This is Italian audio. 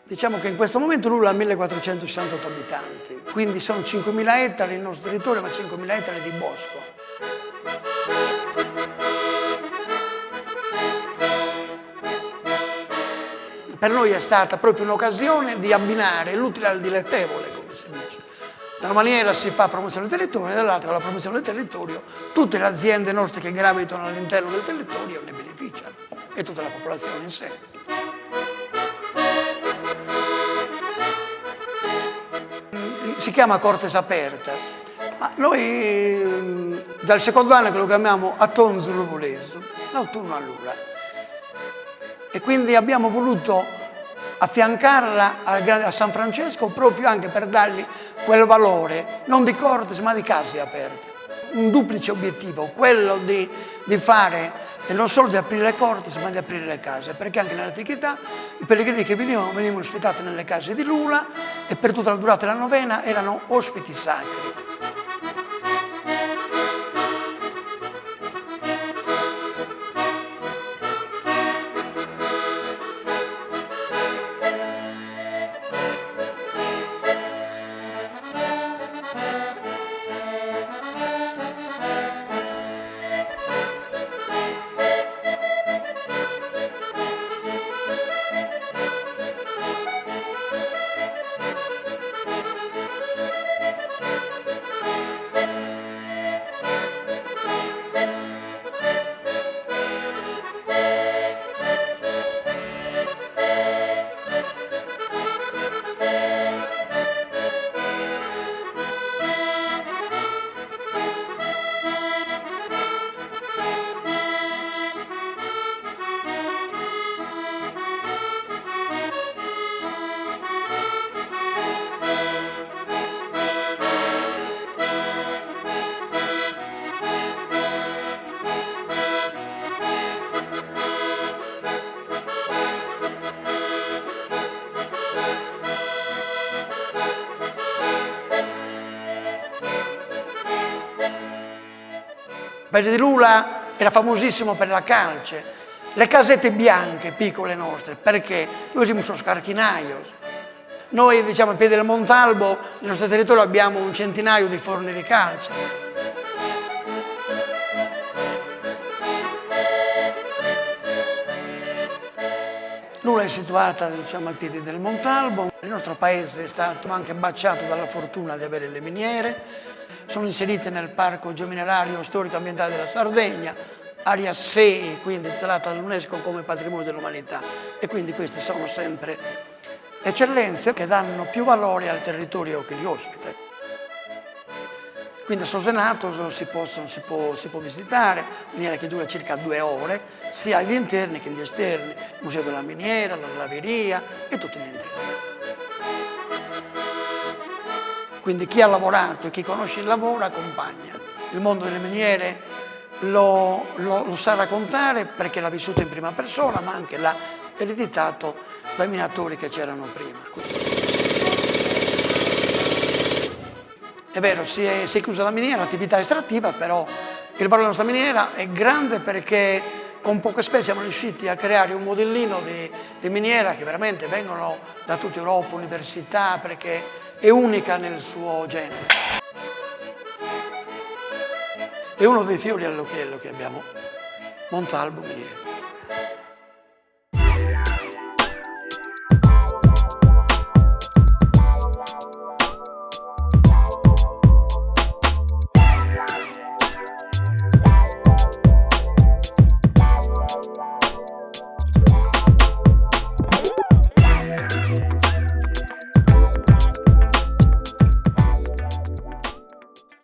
Diciamo che in questo momento Lula ha 1468 abitanti, quindi sono 5.000 ettari il nostro territorio, ma 5.000 ettari di bosco. Per noi è stata proprio un'occasione di abbinare l'utile al dilettevole, come si dice. Da una maniera si fa promozione del territorio, dall'altra con la promozione del territorio tutte le aziende nostre che gravitano all'interno del territorio ne beneficiano e tutta la popolazione in sé. Si chiama Cortes Apertas, ma noi dal secondo anno che lo chiamiamo Atonzo Luvoleso, l'autunno a Lula. E quindi abbiamo voluto affiancarla a San Francesco proprio anche per dargli quel valore, non di Cortes ma di case aperte. Un duplice obiettivo, quello di fare, e non solo di aprire le Cortes ma di aprire le case, perché anche nell'antichità i pellegrini che venivano ospitati nelle case di Lula e per tutta la durata della novena erano ospiti sacri. Il paese di Lula era famosissimo per la calce, le casette bianche piccole nostre, perché noi siamo sullo scarchinaio. Noi, diciamo, a piedi del Montalbo, nel nostro territorio abbiamo un centinaio di forni di calce. Lula è situata, diciamo, ai piedi del Montalbo. Il nostro paese è stato anche baciato dalla fortuna di avere le miniere. Sono inserite nel parco geominerario storico-ambientale della Sardegna, area 6, quindi tutelata dall'UNESCO come patrimonio dell'umanità. E quindi queste sono sempre eccellenze che danno più valore al territorio che li ospita. Quindi a Sosenato si può visitare, miniera che dura circa 2 ore, sia gli interni che gli esterni, il Museo della Miniera, la laveria e tutti gli interni. Quindi chi ha lavorato e chi conosce il lavoro accompagna. Il mondo delle miniere lo sa raccontare perché l'ha vissuto in prima persona, ma anche l'ha ereditato dai minatori che c'erano prima. È vero, si è chiusa la miniera, l'attività estrattiva, però il valore della nostra miniera è grande perché con poche spese siamo riusciti a creare un modellino di miniera che veramente vengono da tutta Europa, università, perché è unica nel suo genere. È uno dei fiori all'occhiello che abbiamo, Montalbo Miniere.